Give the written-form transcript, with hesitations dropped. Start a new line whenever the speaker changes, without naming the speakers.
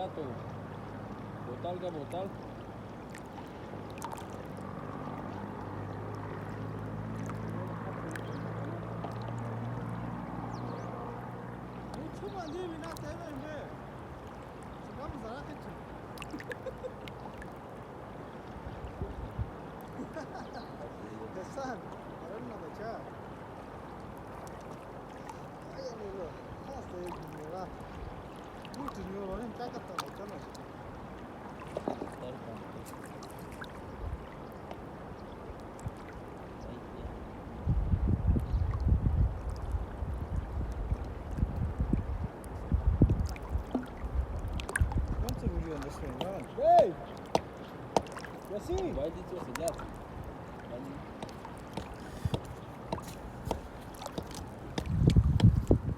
gato. Botal ka, botal.
초만 님이 나 때문에 지금 잘하겠지. Kesan, orang nak baca. Ayah ni loh, khas dari dunia lah. Bukan dunia orang yang cakap tak macam mana. Quanto vídeo nesse filme,
Hey!
E assim?
Vai de tua cidade.